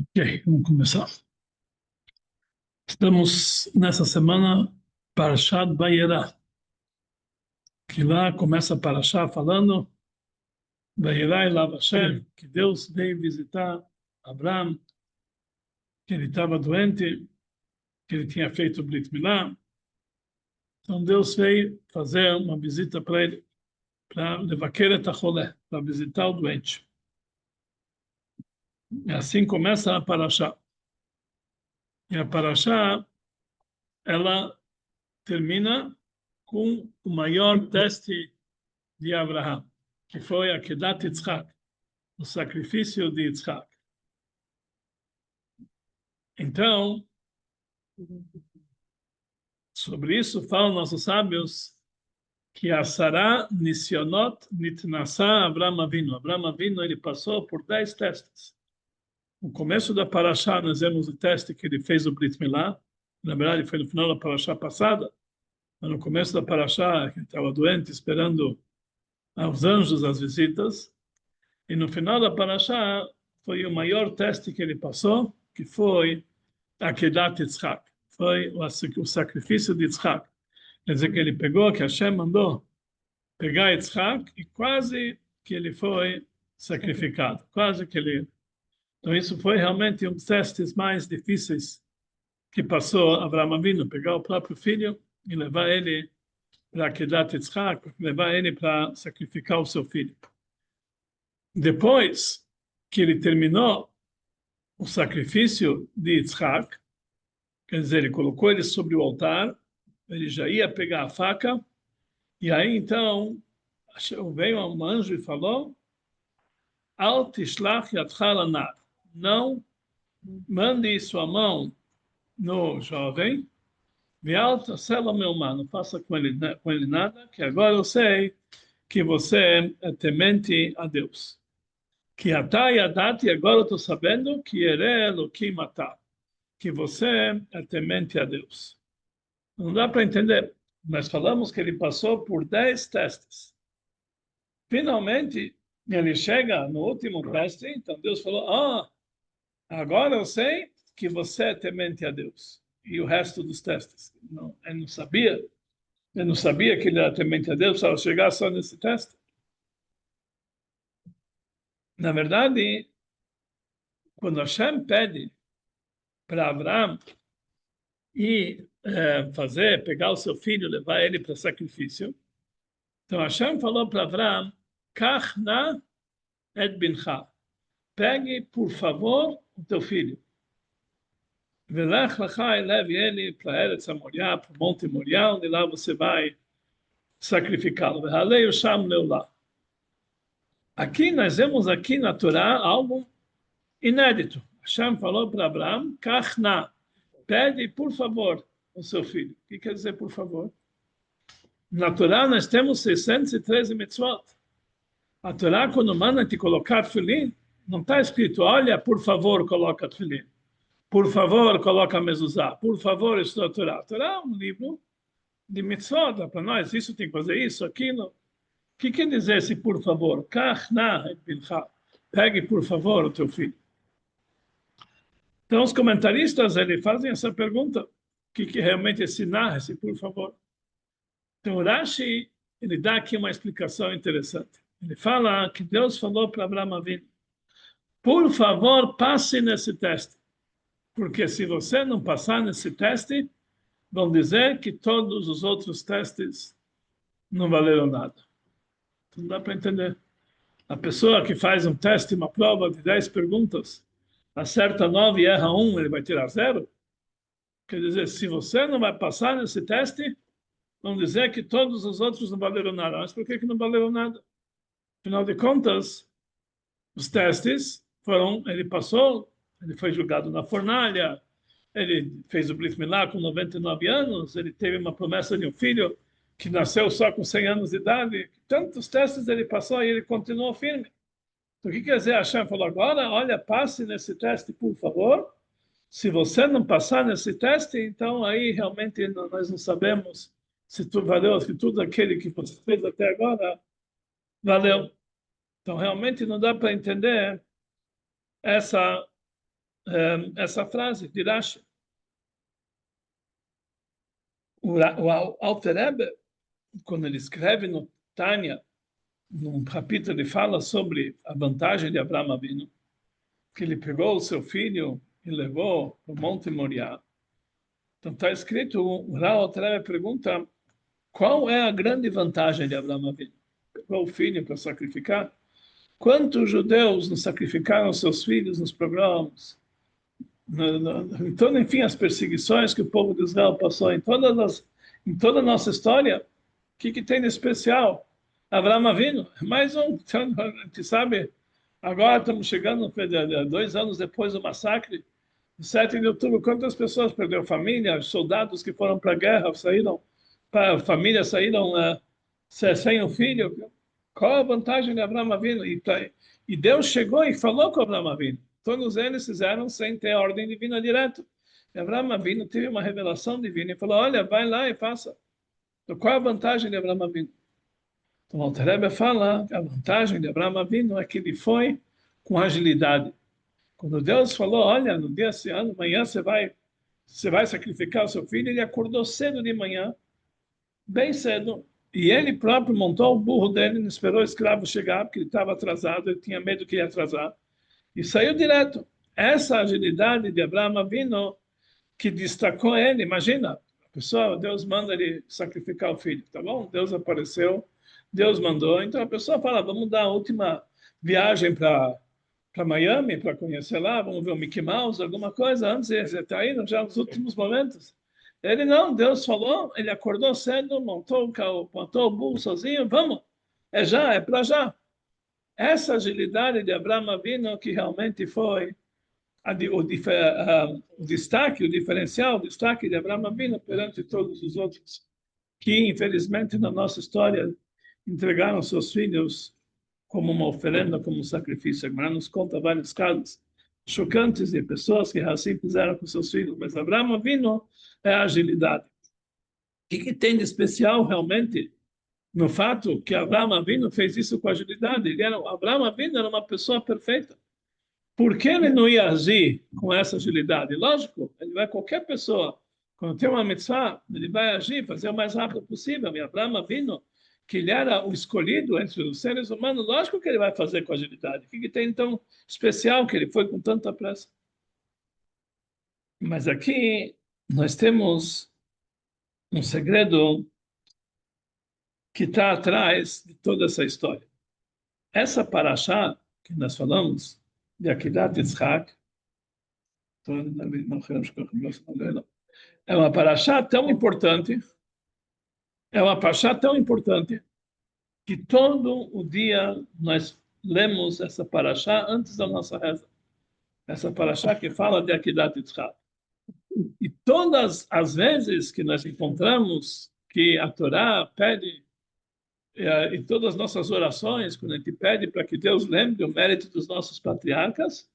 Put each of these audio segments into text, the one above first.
Ok, vamos começar. Estamos nessa semana Parashat Vayera, que lá começa a Parashá falando Vayera Elav Hashem, que Deus veio visitar Abraão, que ele estava doente, que ele tinha feito o Brit Milá. Então Deus veio fazer uma visita para ele, para levaquer et acholé, para visitar o doente. E assim começa a Parashá. E a Parashá, ela termina com o maior teste de Abraão, que foi a Kedat Yitzhak, o sacrifício de Yitzhak. Então, sobre isso falam nossos sábios que a Sará Nisionot Nitnasá Abraham Avinu. Abraham Avinu, ele passou por 10 testes. No começo da Parashá, nós vemos o teste que ele fez o Brit Milá. Na verdade, foi no final da Parashá passada. Mas no começo da Parashá, ele estava doente, esperando aos anjos as visitas. E no final da Parashá, foi o maior teste que ele passou, que foi a Kedat Yitzhak. Foi o sacrifício de Yitzhak. Quer dizer que ele pegou, que Hashem mandou pegar Yitzhak e quase que ele foi sacrificado. Quase que ele... Então isso foi realmente um dos testes mais difíceis que passou Avraham Avinu, pegar o próprio filho e levar ele para Kedat Yitzhak, levar ele para sacrificar o seu filho. Depois que ele terminou o sacrifício de Yitzhak, quer dizer, ele colocou ele sobre o altar, ele já ia pegar a faca, e aí então veio um anjo e falou: Al tishlach yadcha lanar, não mande sua mão no jovem, Veal tasela meu mano, não faça com ele nada, que agora eu sei que você é temente a Deus. Que atá yadati, agora eu estou sabendo que ere Elokim atá, que você é temente a Deus. Não dá para entender. Nós falamos que ele passou por 10 testes. Finalmente, ele chega no último teste, então Deus falou: agora eu sei que você é temente a Deus. E o resto dos testes. Não, ele não sabia que ele era temente a Deus ao chegar só nesse teste. Na verdade, quando Hashem pede para Abraão pegar o seu filho, levar ele para sacrifício, então Hashem falou para Abraão: Kach na et bincha, pegue, por favor, o teu filho. Velech lecha e leve ele para Eretz Moriá, para o Monte Moriá, onde lá você vai sacrificá-lo. Vehalei o sham leulá. Aqui nós vemos aqui na Torá algo inédito. Hashem falou para Abraão: Kach na, pede, por favor, o seu filho. O que quer dizer por favor? Na Torá nós temos 613 mitzvot. A Torá, quando manda te colocar tefilim, não está escrito: olha, por favor, coloca tefilim. Por favor, coloca a mezuzá. Por favor, estuda a Torá. A Torá é um livro de mitzvot, para nós. Isso tem que fazer isso, aquilo. O que quer dizer esse por favor? Kach na et bincha. Pegue, por favor, o teu filho. Então, os comentaristas eles fazem essa pergunta: o que realmente é esse na, esse por favor? Então, o Rashi ele dá aqui uma explicação interessante. Ele fala que Deus falou para Abraão Avinu: por favor, passe nesse teste. Porque se você não passar nesse teste, vão dizer que todos os outros testes não valeram nada. Não dá para entender. A pessoa que faz um teste, uma prova de 10 perguntas, acerta 9 e erra 1, ele vai tirar 0? Quer dizer, se você não vai passar nesse teste, vão dizer que todos os outros não valeram nada. Mas por que não valeram nada? Afinal de contas, os testes foram, ele passou, ele foi julgado na fornalha, ele fez o Brit Milá com 99 anos, ele teve uma promessa de um filho que nasceu só com 100 anos de idade. Tantos testes ele passou e ele continuou firme. Então, o que quer dizer? Hashem falou agora: olha, passe nesse teste, por favor. Se você não passar nesse teste, então aí realmente nós não sabemos se tudo valeu, se tudo aquele que você fez até agora valeu. Então, realmente não dá para entender essa essa frase de Rashi. O Alter Rebbe, quando ele escreve no Tânia, num capítulo, ele fala sobre a vantagem de Abraão Avinu, que ele pegou o seu filho e levou para o Monte Moriá. Então está escrito, o Alter Rebbe pergunta, qual é a grande vantagem de Abraão Avinu? Pegou o filho para sacrificar. Quantos judeus não sacrificaram seus filhos nos programas? Então, enfim, as perseguições que o povo de Israel passou em toda a nossa história, o que tem de especial? Abraão Avinu, mais um. Então, a gente sabe, agora estamos chegando 2 anos depois do massacre, 7 de outubro, quantas pessoas perderam família, soldados que foram para a guerra, saíram, famílias saíram sem o filho. Qual a vantagem de Abraão Avinu? E Deus chegou e falou com Abraão Avinu. Todos eles fizeram sem ter ordem divina direto. E Abraão Avinu teve uma revelação divina e falou, olha, vai lá e faça. Então, qual a vantagem de Abraão Avinu? Então, o Alter Rebbe fala que a vantagem de Abraão Avinu é que ele foi com agilidade. Quando Deus falou, olha, no dia esse ano, amanhã você vai sacrificar o seu filho, ele acordou cedo de manhã, bem cedo, e ele próprio montou o burro dele, não esperou o escravo chegar, porque ele estava atrasado, ele tinha medo que ia atrasar, e saiu direto. Essa agilidade de Abraão Avinu que destacou ele, imagina, a pessoa, Deus manda ele sacrificar o filho, tá bom? Deus apareceu, Deus mandou, então a pessoa fala, vamos dar a última viagem para Miami, para conhecer lá, vamos ver o Mickey Mouse, alguma coisa, antes ele está indo já nos últimos momentos. Ele não, Deus falou, ele acordou cedo, montou o carro, montou o burro sozinho, vamos, é para já. Essa agilidade de Abraão Avinu que realmente foi o destaque, o diferencial, o destaque de Abraão Avinu perante todos os outros que, infelizmente, na nossa história, entregaram seus filhos como uma oferenda, como um sacrifício. A Gemara nos conta vários casos chocantes de pessoas que assim fizeram com seus filhos, mas Abraão Avinu é a agilidade. O que tem de especial realmente no fato que Abraão Avinu fez isso com agilidade? Abraão Avinu era uma pessoa perfeita. Por que ele não ia agir com essa agilidade? Lógico, qualquer pessoa, quando tem uma mitzvah, ele vai agir, fazer o mais rápido possível. E Abraão Avinu, que ele era o escolhido entre os seres humanos, lógico que ele vai fazer com agilidade. O que tem então especial que ele foi com tanta pressa? Mas aqui nós temos um segredo que está atrás de toda essa história. Essa paraxá que nós falamos, de Akedat Yitzhak, é uma paraxá tão importante, que todo o dia nós lemos essa paraxá antes da nossa reza. Essa paraxá que fala de Akedat Yitzhak. E todas as vezes que nós encontramos que a Torá pede, e todas as nossas orações, quando a gente pede para que Deus lembre o mérito dos nossos patriarcas,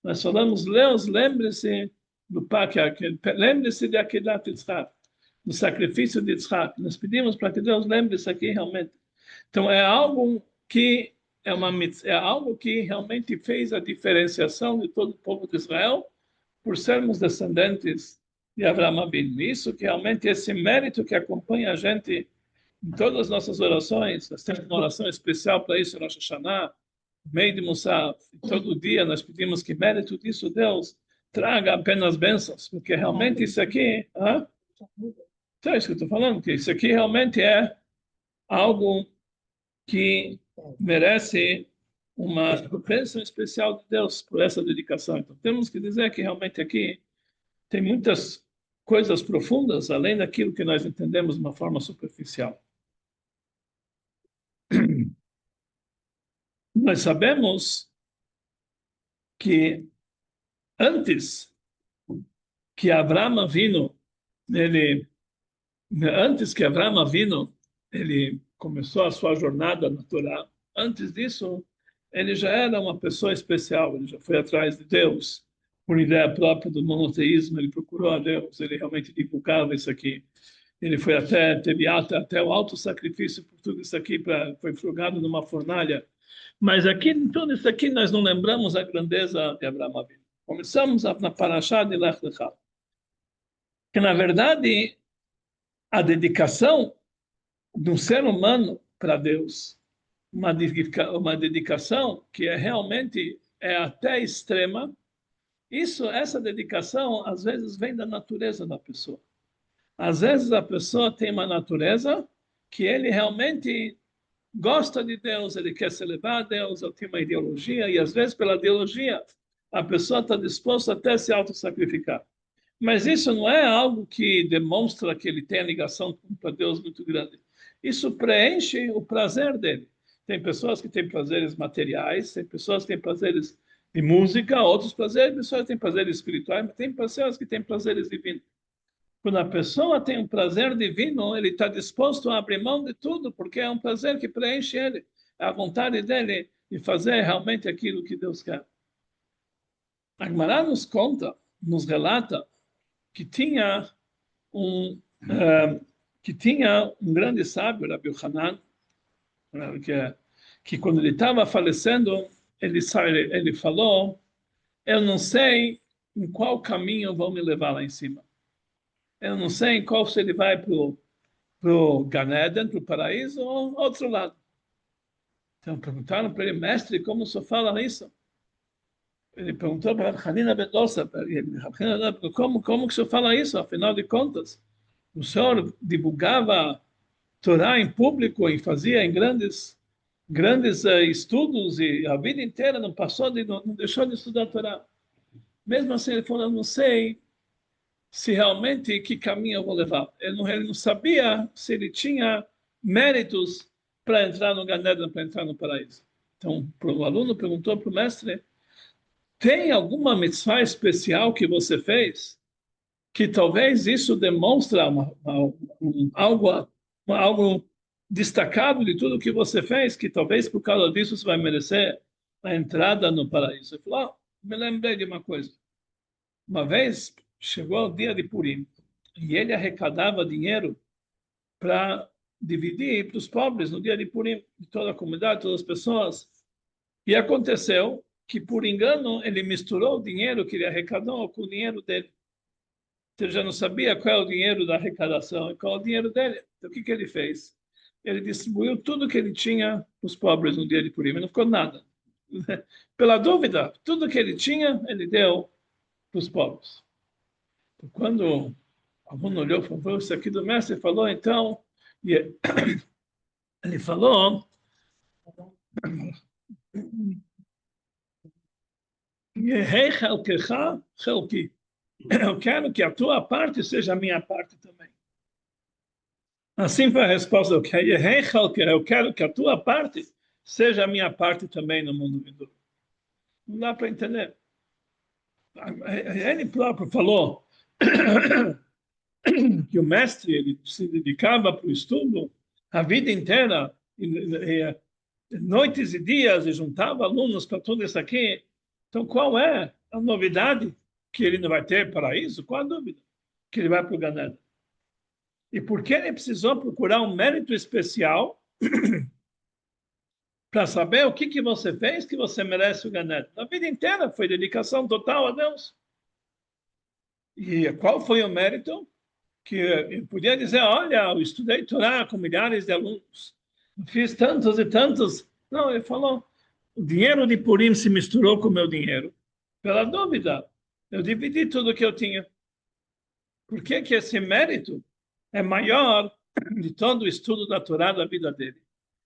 nós falamos, lembre-se do lembre-se de Akedat Yitzhak, do sacrifício de Yitzhak. Nós pedimos para que Deus lembre isso aqui realmente. Então é algo que algo que realmente fez a diferenciação de todo o povo de Israel por sermos descendentes de Abraão Avinu. Isso que realmente esse mérito que acompanha a gente em todas as nossas orações. Nós temos uma oração especial para isso, Rosh Hashanah, meio de Musaf. Todo dia nós pedimos que mérito disso Deus traga apenas bênçãos, porque realmente isso aqui, então é isso que eu estou falando, que isso aqui realmente é algo que merece uma bênção especial de Deus por essa dedicação. Então temos que dizer que realmente aqui tem muitas coisas profundas, além daquilo que nós entendemos de uma forma superficial. Nós sabemos que antes que Abraão Avinu, ele começou a sua jornada na Torá, antes disso, ele já era uma pessoa especial, ele já foi atrás de Deus, por ideia própria do monoteísmo, ele procurou a Deus, ele realmente divulgava isso aqui. Ele teve até o alto sacrifício por tudo isso aqui, foi frugado numa fornalha. Mas aqui, em tudo isso aqui, nós não lembramos a grandeza de Abraão Avinu. Começamos na Parashá de Lech Lecha. Que, na verdade, a dedicação do ser humano para Deus, uma dedicação que realmente até extrema, essa dedicação, às vezes, vem da natureza da pessoa. Às vezes, a pessoa tem uma natureza que ele realmente gosta de Deus, ele quer se elevar a Deus, ele tem uma ideologia, e às vezes, pela ideologia, a pessoa está disposta até a se auto-sacrificar. Mas isso não é algo que demonstra que ele tem a ligação com Deus muito grande. Isso preenche o prazer dele. Tem pessoas que têm prazeres materiais, tem pessoas que têm prazeres de música, outros prazeres, pessoas que têm prazeres espirituais, mas tem pessoas que têm prazeres divinos. Quando a pessoa tem um prazer divino, ele está disposto a abrir mão de tudo, porque é um prazer que preenche ele, é a vontade dele de fazer realmente aquilo que Deus quer. A Gemara nos conta, nos relata, que tinha um grande sábio, Rabbi Hanan, que quando ele estava falecendo, ele falou: eu não sei em qual caminho vão me levar lá em cima. Eu não sei em qual, se ele vai para o Gan Eden, para o paraíso, ou outro lado. Então perguntaram para ele: mestre, como o senhor fala isso? Ele perguntou para Hanina Bedosa: como que o senhor fala isso? Afinal de contas, o senhor divulgava Torá em público e fazia em grandes estudos, e a vida inteira não deixou de estudar Torá. Mesmo assim, ele falou: não sei se realmente que caminho eu vou levar. Ele não sabia se ele tinha méritos para entrar no Gan Eden, para entrar no paraíso. Então, o aluno perguntou para o mestre: tem alguma mitzvah especial que você fez que talvez isso demonstra algo destacado de tudo que você fez, que talvez por causa disso você vai merecer a entrada no paraíso? Ele falou: me lembrei de uma coisa. Uma vez chegou o dia de Purim e ele arrecadava dinheiro para dividir para os pobres no dia de Purim, de toda a comunidade, todas as pessoas. E aconteceu que, por engano, ele misturou o dinheiro que ele arrecadou com o dinheiro dele. Ele já não sabia qual é o dinheiro da arrecadação e qual é o dinheiro dele. Então, o que ele fez? Ele distribuiu tudo que ele tinha para os pobres no dia de Purim, não ficou nada. Pela dúvida, tudo que ele tinha, ele deu para os pobres. Então, quando o aluno olhou e falou: isso aqui do mestre, falou, então, e ele falou: eu quero que a tua parte seja a minha parte também. Assim foi a resposta: eu quero que a tua parte seja a minha parte também no mundo vindouro. Não dá para entender. Ele próprio falou que o mestre ele se dedicava para o estudo a vida inteira, noites e dias, e juntava alunos para tudo isso aqui. Então, qual é a novidade? Que ele não vai ter paraíso? Qual a dúvida? Que ele vai para o Gan Eden. E por que ele precisou procurar um mérito especial para saber o que você fez que você merece o Gan Eden? A vida inteira foi dedicação total a Deus. E qual foi o mérito? Que eu podia dizer: olha, eu estudei Torá com milhares de alunos, fiz tantos e tantos. Não, ele falou: o dinheiro de Purim se misturou com o meu dinheiro. Pela dúvida, eu dividi tudo que eu tinha. Por que esse mérito é maior de todo o estudo da Torá da vida dele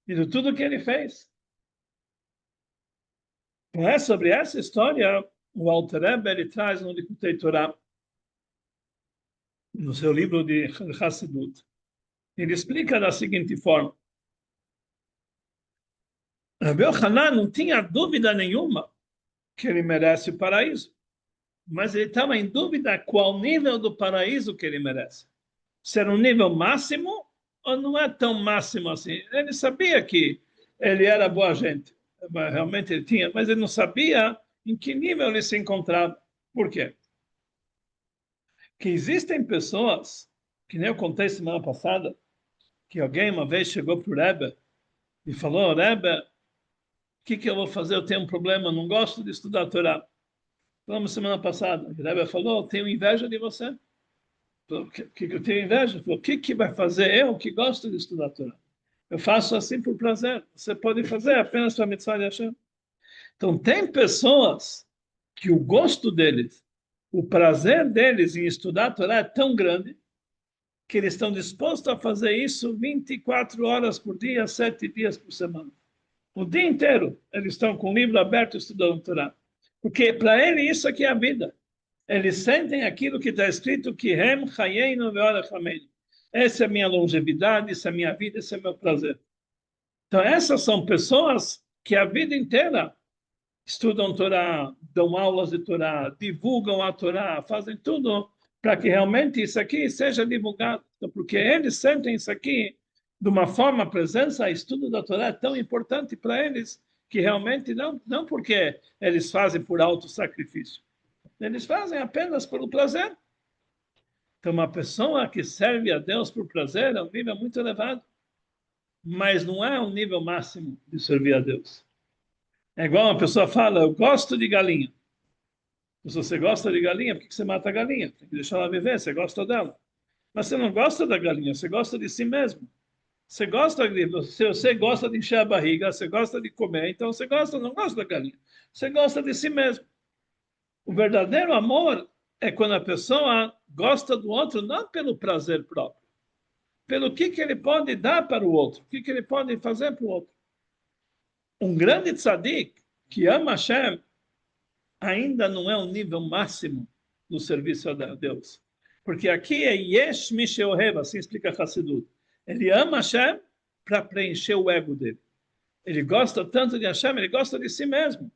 e de tudo que ele fez? Então, sobre essa história, o Alter Rebbe ele traz no Likutei Torá, no seu livro de Hassidut. Ele explica da seguinte forma: Rabbi Hanan não tinha dúvida nenhuma que ele merece o paraíso, mas ele estava em dúvida qual nível do paraíso que ele merece. Se era um nível máximo ou não é tão máximo assim. Ele sabia que ele era boa gente, realmente ele tinha, mas ele não sabia em que nível ele se encontrava. Por quê? Que existem pessoas, que nem eu contei semana passada, que alguém uma vez chegou para o Rebbe e falou: Rebbe, o que eu vou fazer? Eu tenho um problema, não gosto de estudar a Torá. Falamos semana passada, o Rebbe falou, tenho inveja de você. Por que eu tenho inveja? Falou, o que vai fazer eu que gosto de estudar a Torá? Eu faço assim por prazer. Você pode fazer apenas para a mitzvah de Hashem. Então, tem pessoas que o gosto deles, o prazer deles em estudar a Torá é tão grande que eles estão dispostos a fazer isso 24 horas por dia, 7 dias por semana. O dia inteiro eles estão com o livro aberto estudando a Torá. Porque para ele isso aqui é a vida. Eles sentem aquilo que está escrito que Hem Chayeinu Ve'orechameinu. Essa é a minha longevidade, essa é a minha vida, esse é o meu prazer. Então essas são pessoas que a vida inteira estudam Torá, dão aulas de Torá, divulgam a Torá, fazem tudo para que realmente isso aqui seja divulgado. Então, porque eles sentem isso aqui de uma forma, a presença, o estudo da Torá é tão importante para eles que realmente não porque eles fazem por auto-sacrifício. Eles fazem apenas pelo prazer. Então, uma pessoa que serve a Deus por prazer é um nível muito elevado, mas não é um nível máximo de servir a Deus. É igual uma pessoa fala, eu gosto de galinha. Se você gosta de galinha, por que você mata a galinha? Tem que deixar ela viver, você gosta dela. Mas você não gosta da galinha, você gosta de si mesmo. Você gosta se você gosta de encher a barriga, você gosta de comer, então você não gosta da galinha. Você gosta de si mesmo. O verdadeiro amor é quando a pessoa gosta do outro não pelo prazer próprio, pelo que ele pode dar para o outro, o que ele pode fazer para o outro. Um grande tzadik que ama Hashem ainda não é o nível máximo do serviço a Deus. Porque aqui é Yesh Misheohev, assim explica Hassidut. Ele ama Hashem para preencher o ego dele. Ele gosta tanto de Hashem, ele gosta de si mesmo.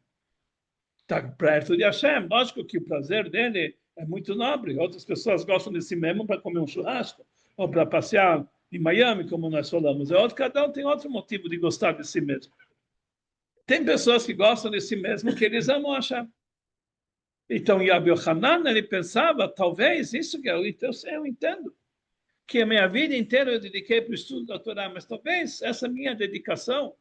Está perto de Hashem. Lógico que o prazer dele é muito nobre. Outras pessoas gostam de si mesmo para comer um churrasco ou para passear em Miami, como nós falamos. Cada um tem outro motivo de gostar de si mesmo. Tem pessoas que gostam de si mesmo que eles amam Hashem. Então, Yabi Yohanan, ele pensava, talvez, isso que eu entendo, que a minha vida inteira eu dediquei para o estudo da Torá, mas talvez essa minha dedicação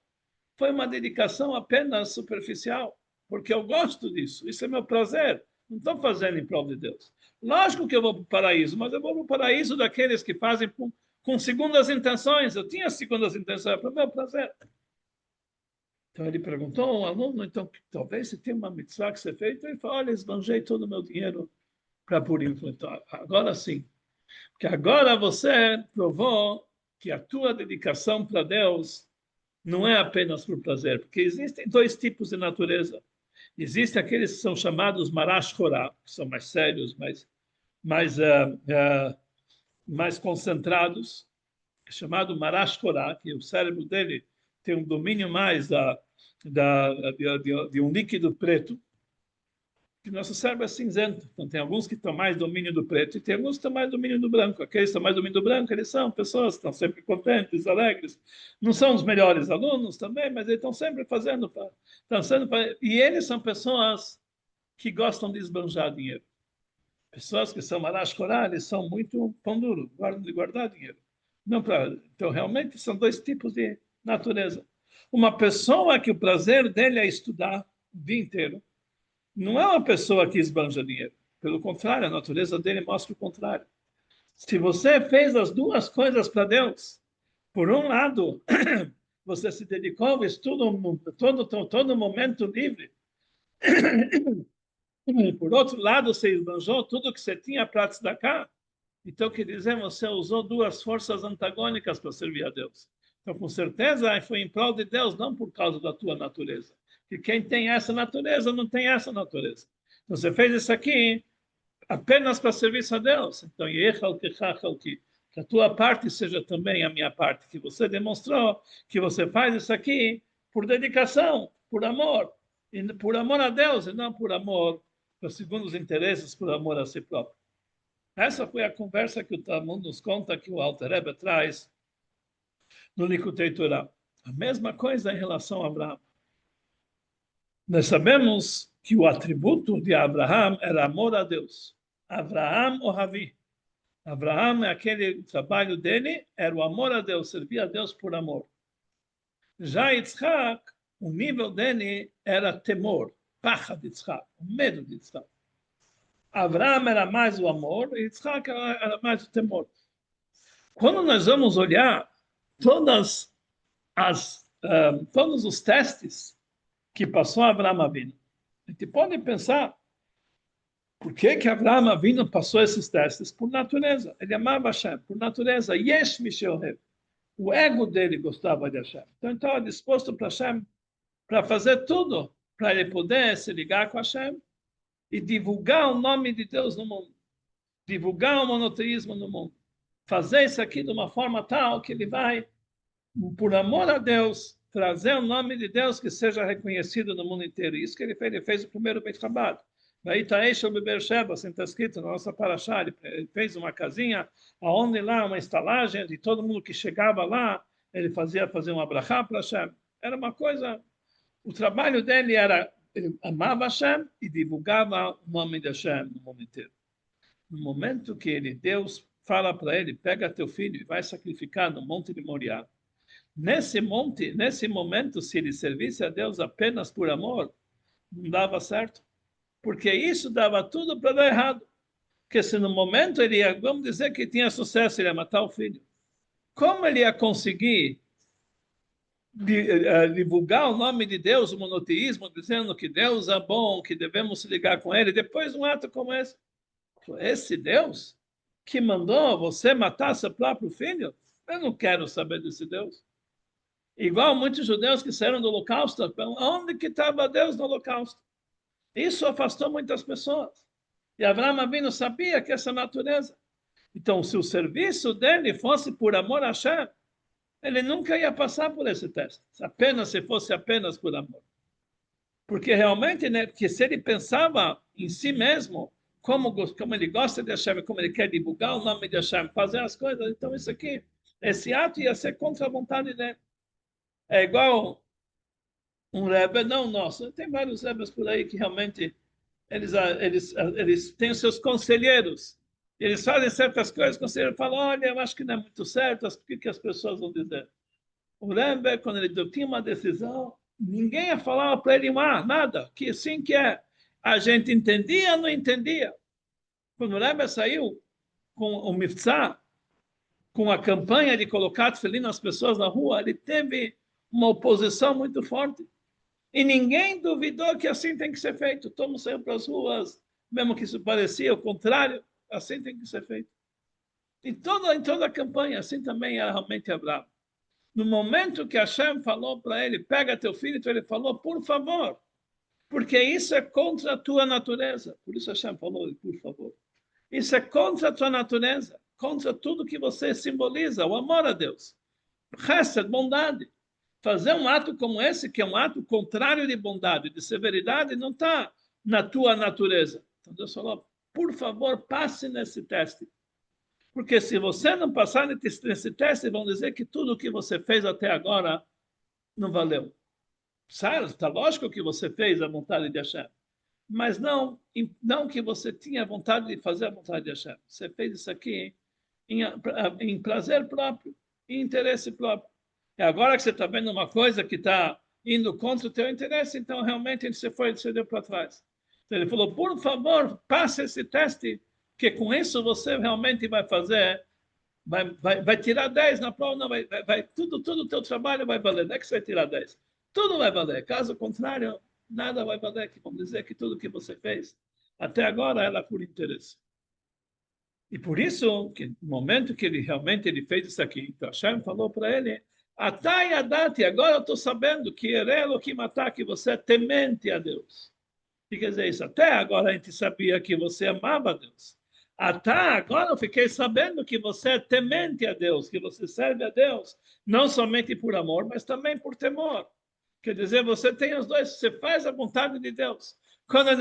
foi uma dedicação apenas superficial, porque eu gosto disso, isso é meu prazer, não estou fazendo em prol de Deus. Lógico que eu vou para o paraíso, mas eu vou para o paraíso daqueles que fazem com segundas intenções, eu tinha segundas intenções, para o meu prazer. Então ele perguntou ao aluno, então, talvez você tenha uma mitzvah que você fez. Então ele falou, olha, esbanjei todo o meu dinheiro para Purim. Então, agora sim, porque agora você provou que a tua dedicação para Deus não é apenas por prazer, porque existem dois tipos de natureza. Existem aqueles que são chamados Marash Korah, que são mais sérios, mais, mais concentrados, chamado Marash Korah, que o cérebro dele tem um domínio mais de um líquido preto, que nosso cérebro é cinzento. Então, tem alguns que estão mais domínio do preto e tem alguns que estão mais domínio do branco. Aqueles que estão mais domínio do branco, eles são pessoas que estão sempre contentes, alegres. Não são os melhores alunos também, mas eles estão sempre fazendo. E eles são pessoas que gostam de esbanjar dinheiro. Pessoas que são marash korah, eles são muito pão duro, guardam de guardar dinheiro. Não então, realmente, são dois tipos de natureza. Uma pessoa que o prazer dele é estudar o dia inteiro, não é uma pessoa que esbanja dinheiro. Pelo contrário, a natureza dele mostra o contrário. Se você fez as duas coisas para Deus, por um lado, você se dedicou ao estudo todo momento livre. Por outro lado, você esbanjou tudo que você tinha para destacar. Então, quer dizer, você usou duas forças antagônicas para servir a Deus. Então, com certeza, foi em prol de Deus, não por causa da tua natureza. Que quem tem essa natureza não tem essa natureza. Então, você fez isso aqui apenas para serviço a Deus. Então, que a tua parte seja também a minha parte, que você demonstrou que você faz isso aqui por dedicação, por amor a Deus, e não por amor, segundo os interesses, por amor a si próprio. Essa foi a conversa que o Talmud nos conta, que o Alter Rebbe traz no Likutei Torah. A mesma coisa em relação a Abraão. Nós sabemos que o atributo de Abraão era amor a Deus. Abraão o Ravi. Abraão, aquele trabalho dele, era o amor a Deus, servir a Deus por amor. Já Yitzhak, o nível dele era temor, pacha de Yitzhak, o medo de Yitzhak. Abraão era mais o amor e Yitzhak era mais o temor. Quando nós vamos olhar todos os testes que passou Abraão Avinu, a gente pode pensar por que Abraão Avinu passou esses testes? Por natureza. Ele amava Hashem, por natureza. Yesh Misheohev. O ego dele gostava de Hashem. Então ele estava disposto para Hashem, para fazer tudo, para ele poder se ligar com Hashem e divulgar o nome de Deus no mundo. Divulgar o monoteísmo no mundo. Fazer isso aqui de uma forma tal que ele vai, por amor a Deus, trazer o nome de Deus que seja reconhecido no mundo inteiro. Isso que ele fez o primeiro Beit Chabad. Aí está Eixel Beersheba, assim está escrito na nossa paraxá. Ele fez uma casinha, aonde lá, uma estalagem, e todo mundo que chegava lá, ele fazia um abrahá para Hashem. Era uma coisa, o trabalho dele era, ele amava Hashem e divulgava o nome de Hashem no mundo inteiro. No momento que Deus fala para ele, pega teu filho e vai sacrificar no Monte de Moriá. Nesse momento, se ele servisse a Deus apenas por amor, não dava certo. Porque isso dava tudo para dar errado. Porque se no momento ele ia, vamos dizer que tinha sucesso, ele ia matar o filho. Como ele ia conseguir divulgar o nome de Deus, o monoteísmo, dizendo que Deus é bom, que devemos se ligar com ele, depois de um ato como esse? Esse Deus que mandou você matar seu próprio filho? Eu não quero saber desse Deus. Igual muitos judeus que saíram do Holocausto, onde que estava Deus no Holocausto? Isso afastou muitas pessoas. E Abraão Avinu sabia que essa natureza. Então, se o serviço dele fosse por amor a Hashem, ele nunca ia passar por esse teste. Se fosse apenas por amor. Porque realmente, né, que se ele pensava em si mesmo, como ele gosta de Hashem, como ele quer divulgar o nome de Hashem, fazer as coisas, então isso aqui, esse ato ia ser contra a vontade dele. É igual um Rebbe, não nosso. Tem vários Rebbes por aí que realmente eles têm os seus conselheiros. Eles fazem certas coisas, o conselheiro fala, olha, eu acho que não é muito certo, o que as pessoas vão dizer? O Rebbe, quando ele tinha uma decisão, ninguém falava para ele nada, que sim que é. A gente entendia, não entendia. Quando o Rebbe saiu com o Miftzá, com a campanha de colocar tefilim nas pessoas na rua, ele teve uma oposição muito forte. E ninguém duvidou que assim tem que ser feito. Todo mundo saiu para as ruas, mesmo que isso parecia o contrário, assim tem que ser feito. Em toda a campanha, assim também era realmente Abraão. No momento que Hashem falou para ele, pega teu filho, então ele falou, por favor, porque isso é contra a tua natureza. Por isso Hashem falou, por favor. Isso é contra a tua natureza, contra tudo que você simboliza, o amor a Deus. Chesed, bondade. Fazer um ato como esse, que é um ato contrário de bondade, de severidade, não está na tua natureza. Então Deus falou, por favor, passe nesse teste. Porque se você não passar nesse teste, vão dizer que tudo o que você fez até agora não valeu. Está lógico que você fez a vontade de Hashem. Mas não que você tinha vontade de fazer a vontade de Hashem. Você fez isso aqui em prazer próprio, em interesse próprio. E agora que você está vendo uma coisa que está indo contra o teu interesse, então realmente você deu para trás. Então ele falou, por favor, passe esse teste, que com isso você realmente vai fazer, vai tirar 10 na prova, não, tudo o teu trabalho vai valer, não é que você vai tirar 10. Tudo vai valer, caso contrário, nada vai valer, que vamos dizer que tudo que você fez até agora era por interesse. E por isso, que no momento que ele fez isso aqui, então Hashem falou para ele, Atai Adati, agora eu estou sabendo que Erelo que matar, que você é temente a Deus. O que quer dizer isso? Até agora a gente sabia que você amava a Deus. Até agora eu fiquei sabendo que você é temente a Deus, que você serve a Deus, não somente por amor, mas também por temor. Quer dizer, você tem os dois, você faz a vontade de Deus. Quando é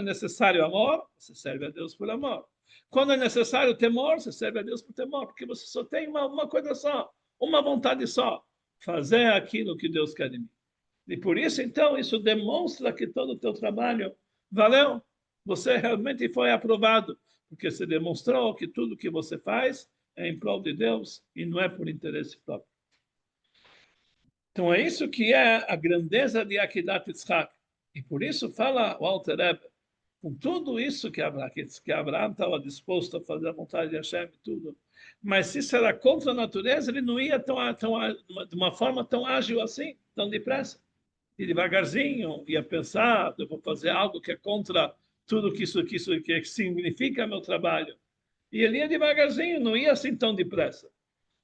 necessário amor, você serve a Deus por amor. Quando é necessário temor, você serve a Deus por temor, porque você só tem uma coisa só, uma vontade só, fazer aquilo que Deus quer de mim. E por isso, então, isso demonstra que todo o teu trabalho valeu. Você realmente foi aprovado, porque você demonstrou que tudo que você faz é em prol de Deus e não é por interesse próprio. Então, é isso que é a grandeza de Akedat Yitzhak. E por isso fala o Alter Rebbe, com tudo isso que Abraão estava disposto a fazer a vontade de Hashem e tudo, mas se isso era contra a natureza, ele não ia de uma forma tão ágil assim, tão depressa. E devagarzinho, ia pensar, eu vou fazer algo que é contra tudo que significa meu trabalho. E ele ia devagarzinho, não ia assim tão depressa.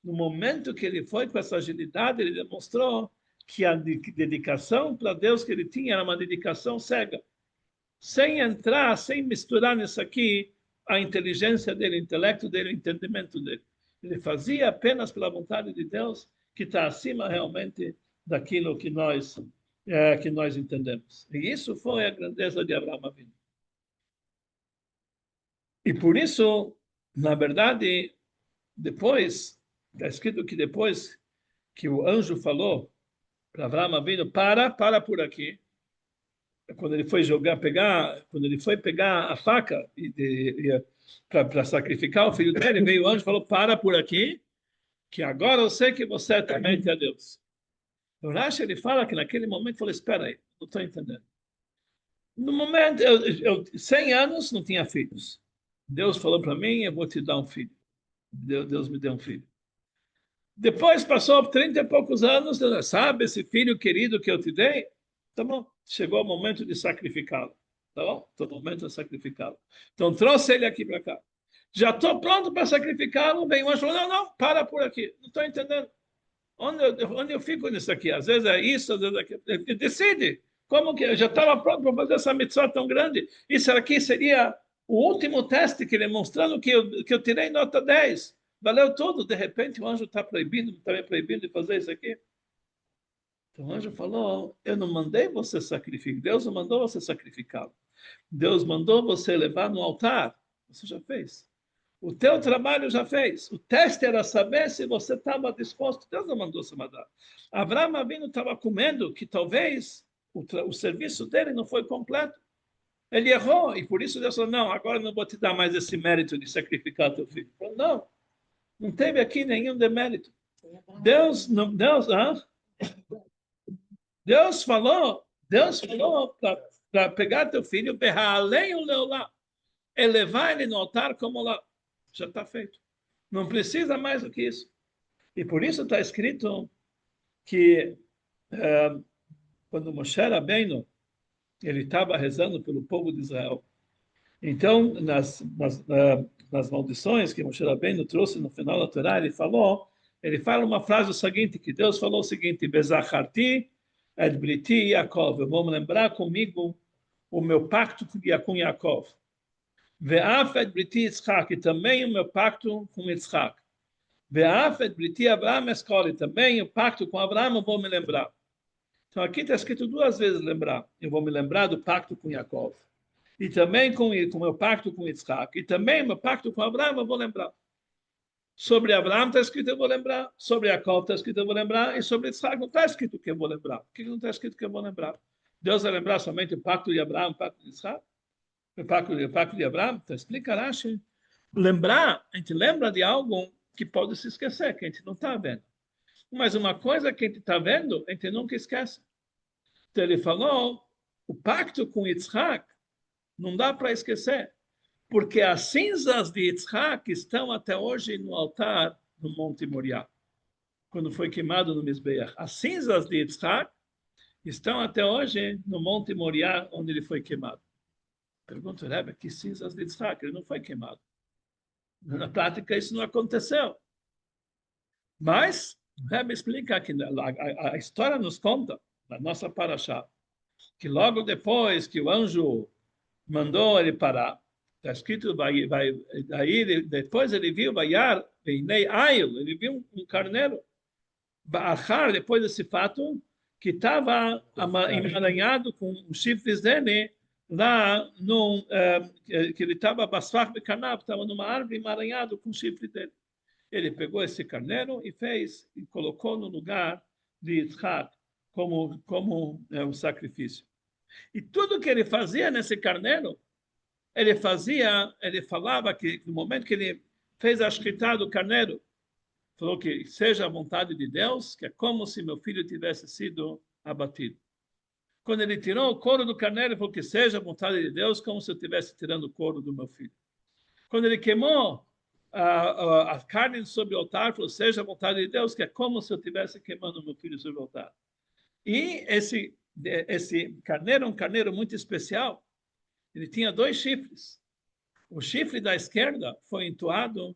No momento que ele foi com essa agilidade, ele demonstrou que a dedicação para Deus que ele tinha era uma dedicação cega, sem entrar, sem misturar nisso aqui a inteligência dele, o intelecto dele, o entendimento dele. Ele fazia apenas pela vontade de Deus, que está acima realmente daquilo que nós entendemos. E isso foi a grandeza de Abraão Avinu. E por isso, na verdade, depois, está escrito que depois que o anjo falou para Abraão Avinu, para por aqui, quando ele foi quando ele foi pegar a faca para sacrificar o filho dele, veio o anjo e falou, para por aqui, que agora eu sei que você temente a Deus. O Rashi, ele fala que naquele momento, falou, espera aí, não estou entendendo. No momento, 100 anos não tinha filhos. Deus falou para mim, eu vou te dar um filho. Deus me deu um filho. Depois passou 30 e poucos anos, sabe esse filho querido que eu te dei? Tá bom, chegou o momento de sacrificá-lo. Tá bom? Estou no momento de sacrificá-lo. Então trouxe ele aqui para cá. Já estou pronto para sacrificá-lo. Vem o anjo falou, não, para por aqui. Não estou entendendo. Onde eu fico nisso aqui? Às vezes é isso, às vezes é aquilo. Decide. Como que eu já estava pronto para fazer essa mitzvah tão grande? Isso aqui seria o último teste que ele mostrando que eu tirei nota 10. Valeu tudo. De repente o anjo está me proibindo de fazer isso aqui. Então o anjo falou, eu não mandei você sacrificar. Deus não mandou você sacrificá-lo. Deus mandou você levar no altar. Você já fez. O teu trabalho já fez. O teste era saber se você estava disposto. Deus não mandou você mandar. Abraão Avinu estava comendo que talvez o serviço dele não foi completo. Ele errou e por isso Deus falou, não, agora não vou te dar mais esse mérito de sacrificar teu filho. Falou, não, não teve aqui nenhum demérito. Deus falou para pegar teu filho, berrar além o leolá, elevar ele no altar como lá. Já está feito. Não precisa mais do que isso. E por isso está escrito que quando Moshe Rabbeinu ele estava rezando pelo povo de Israel, então nas maldições que Moshe Rabbeinu trouxe no final da Torá, ele fala uma frase o seguinte, que Deus falou o seguinte, Bezacharti et briti Yaakov, eu vou me lembrar comigo o meu pacto com Yaakov. Ve'af et briti Yitzchak, e também o meu pacto com Yitzchak. Ve'af et briti Abraham escolhe, também o pacto com Abraão eu vou me lembrar. Então aqui está escrito duas vezes lembrar. Eu vou me lembrar do pacto com Yaakov. E também com o meu pacto com Yitzchak. E também o meu pacto com Abraão eu vou lembrar. Sobre Abraão está escrito eu vou lembrar. Sobre Yaakov está escrito eu vou lembrar. E sobre Yitzchak não está escrito que eu vou lembrar. Por que não está escrito que eu vou lembrar? Deus vai lembrar somente o pacto de Abraão, o pacto de Yitzchak? O pacto de Abraão? Então explica Rashi. Lembrar, a gente lembra de algo que pode se esquecer, que a gente não está vendo. Mas uma coisa que a gente está vendo, a gente nunca esquece. Então ele falou, o pacto com Yitzhak não dá para esquecer, porque as cinzas de Yitzhak estão até hoje no altar do Monte Moriá, quando foi queimado no Mizbeach. As cinzas de Yitzhak estão até hoje no Monte Moriá, onde ele foi queimado. Pergunta, Rebbe, que cinzas de Yitzhak? Ele não foi queimado. Na prática, isso não aconteceu. Mas, o Rebbe explica que a história nos conta, na nossa paraxá, que logo depois que o anjo mandou ele parar, está escrito, daí depois ele viu, ele viu um carneiro, depois desse fato, que estava emaranhado com os chifres dele, lá, que ele estava, estava numa árvore emaranhado com o chifre dele. Ele pegou esse carneiro e colocou no lugar de Yitzhak como um sacrifício. E tudo que ele fazia nesse carneiro, ele falava que no momento que ele fez a escrita do carneiro, falou que seja a vontade de Deus, que é como se meu filho tivesse sido abatido. Quando ele tirou o couro do carneiro, ele falou que seja a vontade de Deus, como se eu estivesse tirando o couro do meu filho. Quando ele queimou a carne sobre o altar, falou, seja a vontade de Deus, que é como se eu estivesse queimando o meu filho sobre o altar. E esse carneiro é um carneiro muito especial. Ele tinha 2 chifres. O chifre da esquerda foi entoado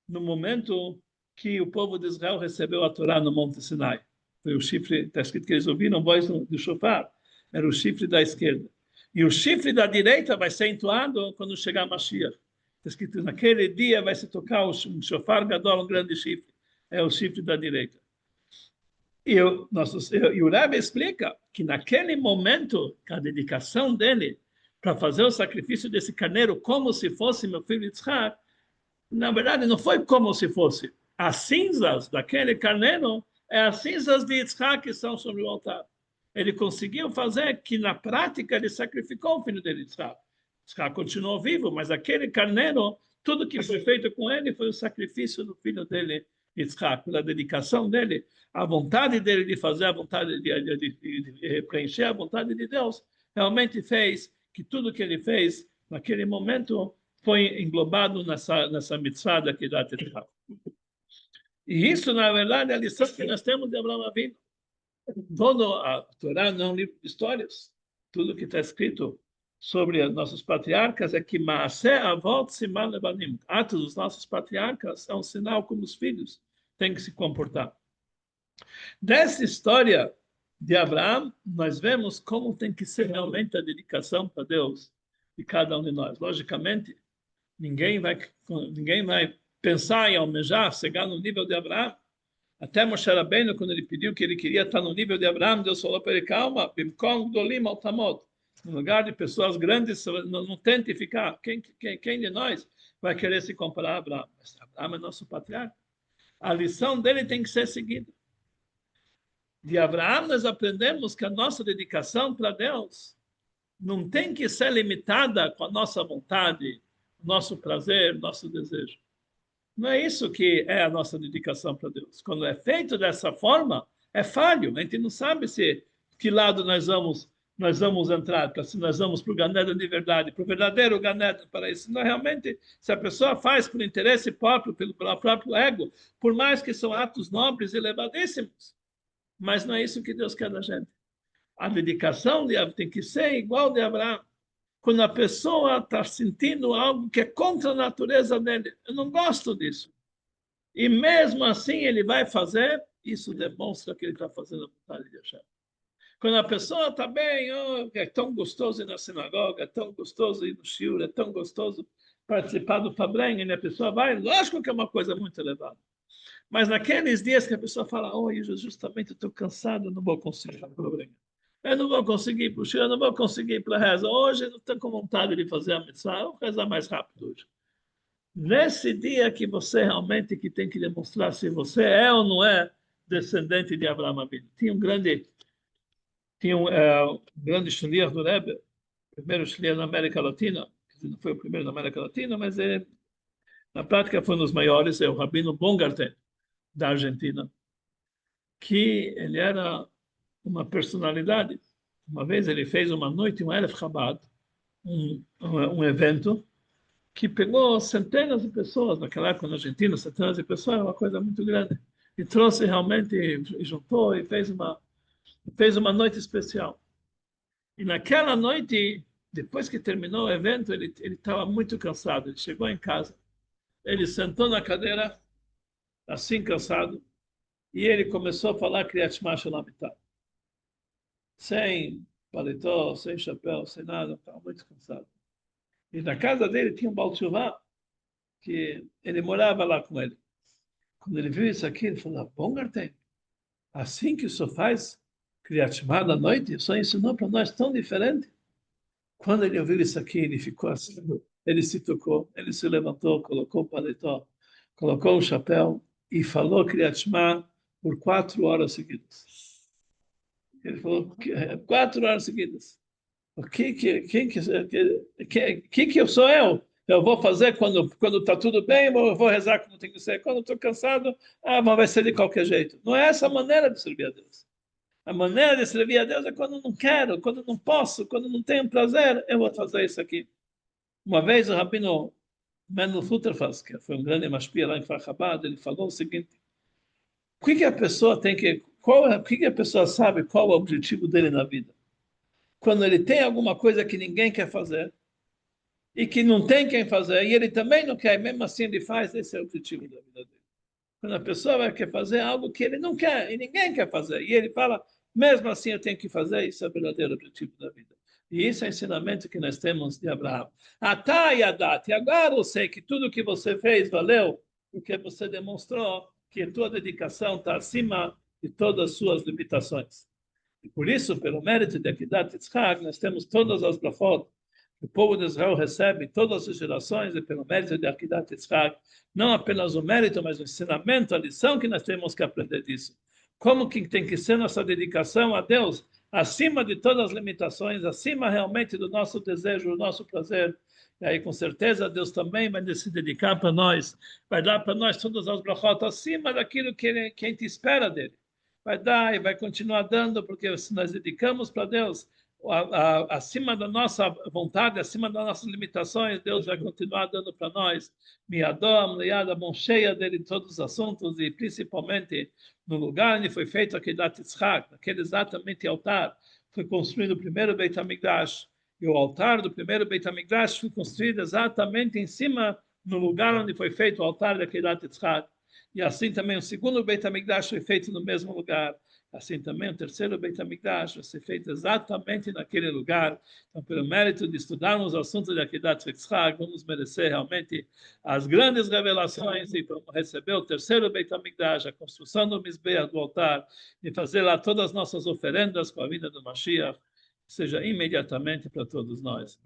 no momento que o povo de Israel recebeu a Torá no Monte Sinai. Foi o chifre, está escrito que eles ouviram a voz do shofar, era o chifre da esquerda. E o chifre da direita vai ser entoado quando chegar Mashiach. Está escrito, naquele dia vai se tocar um shofar gadol, um grande chifre. É o chifre da direita. E o Rebbe explica que naquele momento, a dedicação dele para fazer o sacrifício desse carneiro como se fosse meu filho Yitzhak, na verdade, não foi como se fosse. As cinzas daquele carneiro é as cinzas de Yitzhak que estão sobre o altar. Ele conseguiu fazer que, na prática, ele sacrificou o filho dele, Yitzhak. Yitzhak continuou vivo, mas aquele carneiro, tudo que foi feito com ele foi o sacrifício do filho dele, Yitzhak, pela dedicação dele, a vontade dele de fazer a vontade, de preencher a vontade de Deus, realmente fez que tudo que ele fez naquele momento foi englobado nessa mitzvah da Kedat Etzchak. E isso, na verdade, é a lição que nós temos de Abraão Avinu. Toda a Torá não é um livro de histórias. Tudo que está escrito sobre os nossos patriarcas é que Maaseh Avot Siman Lebanim. Atos dos nossos patriarcas é um sinal como os filhos têm que se comportar. Dessa história de Abraão, nós vemos como tem que ser realmente a dedicação para Deus de cada um de nós. Logicamente, ninguém vai pensar em almejar, chegar no nível de Abraão. Até Moshe Rabbeinu, quando ele pediu que ele queria estar no nível de Abraão, Deus falou para ele, calma, bimkom gdolim altamot. No lugar de pessoas grandes, não tente ficar. Quem de nós vai querer se comparar a Abraão? Mas Abraão é nosso patriarca. A lição dele tem que ser seguida. De Abraão, nós aprendemos que a nossa dedicação para Deus não tem que ser limitada com a nossa vontade, nosso prazer, nosso desejo. Não é isso que é a nossa dedicação para Deus. Quando é feito dessa forma, é falho. A gente não sabe que lado nós vamos entrar, se nós vamos para o Ganeda de verdade, para o verdadeiro Ganeda, para isso. Não, realmente, se a pessoa faz por interesse próprio, pelo próprio ego, por mais que são atos nobres e elevadíssimos, mas não é isso que Deus quer da gente. A dedicação tem que ser igual de Abraão. Quando a pessoa está sentindo algo que é contra a natureza dele, eu não gosto disso. E mesmo assim ele vai fazer, isso demonstra que ele está fazendo a vontade de Hashem. Quando a pessoa está bem, é tão gostoso ir na sinagoga, é tão gostoso ir no shiur, é tão gostoso participar do Fabrengen, e a pessoa vai, lógico que é uma coisa muito elevada. Mas naqueles dias que a pessoa fala, justamente eu estou cansado, eu não vou conseguir o Fabrengen. Eu não vou conseguir ir para o shiur, eu não vou conseguir ir para a reza. Hoje eu não estou com vontade de fazer a mitzvah, eu vou rezar mais rápido hoje. Nesse dia que você realmente que tem que demonstrar se você é ou não é descendente de Abraão Avinu. Tinha um grande shliach do Rebbe, primeiro shliach na América Latina, não foi o primeiro na América Latina, mas na prática foi um dos maiores, é o Rabino Baumgarten, da Argentina, que ele era uma personalidade. Uma vez ele fez uma noite, um Erev Chabad, um evento, que pegou centenas de pessoas, naquela época na Argentina, centenas de pessoas, é uma coisa muito grande. E trouxe realmente, e juntou, e fez uma noite especial. E naquela noite, depois que terminou o evento, ele estava muito cansado. Ele chegou em casa, ele sentou na cadeira, assim cansado, e ele começou a falar Kriyat Shema Shalom Itá. Sem paletó, sem chapéu, sem nada, estava muito cansado. E na casa dele tinha um Baal Teshuvah, que ele morava lá com ele. Quando ele viu isso aqui, ele falou, Baumgarten, assim que o senhor faz Kriyat Shema da noite, o senhor ensinou para nós tão diferente. Quando ele ouviu isso aqui, ele ficou assim, ele se tocou, ele se levantou, colocou o paletó, colocou o chapéu e falou Kriyat Shema por 4 horas seguidas. Ele falou 4 horas seguidas. O que eu sou eu? Eu vou fazer quando está tudo bem, eu vou rezar como tem que ser. Quando estou cansado, vai ser de qualquer jeito. Não é essa a maneira de servir a Deus. A maneira de servir a Deus é quando não quero, quando não posso, quando não tenho prazer, eu vou fazer isso aqui. Uma vez o Rabino Mendel Futterfas, que foi um grande mashpia lá em Kfar Chabad, ele falou o seguinte: o que a pessoa tem que, o que a pessoa sabe qual é o objetivo dele na vida? Quando ele tem alguma coisa que ninguém quer fazer e que não tem quem fazer e ele também não quer, mesmo assim ele faz, esse é o objetivo da vida dele. Quando a pessoa vai querer fazer algo que ele não quer e ninguém quer fazer e ele fala, mesmo assim eu tenho que fazer, isso é o verdadeiro objetivo da vida. E isso é o ensinamento que nós temos de Abraão. Atá e Adat, e agora eu sei que tudo que você fez valeu, porque você demonstrou que a tua dedicação está acima de todas as suas limitações. E por isso, pelo mérito de Akedat Yitzhak, nós temos todas as brachot que o povo de Israel recebe, todas as gerações, e pelo mérito de Akedat Yitzhak, não apenas o mérito, mas o ensinamento, a lição que nós temos que aprender disso. Como que tem que ser nossa dedicação a Deus, acima de todas as limitações, acima realmente do nosso desejo, do nosso prazer. E aí, com certeza, Deus também vai se dedicar para nós, vai dar para nós todas as brachot acima daquilo que a gente espera dele. Vai dar e vai continuar dando, porque se nós dedicamos para Deus, acima da nossa vontade, acima das nossas limitações, Deus vai continuar dando para nós. Miadom, Liada, mão cheia dele em todos os assuntos, e principalmente no lugar onde foi feito aquele Yitzhak, naquele exatamente altar, foi construído o primeiro Beit HaMikdash, e o altar do primeiro Beit HaMikdash foi construído exatamente em cima, no lugar onde foi feito o altar daquele Yitzhak. E assim também o segundo Beit HaMikdash foi feito no mesmo lugar. Assim também o terceiro Beit HaMikdash vai ser feito exatamente naquele lugar. Então, pelo mérito de estudarmos o assunto de Akedat Yitzhak, vamos merecer realmente as grandes revelações e vamos receber o terceiro Beit HaMikdash, a construção do Mizbeach, do altar, e fazer lá todas as nossas oferendas com a vinda do Mashiach, seja imediatamente para todos nós.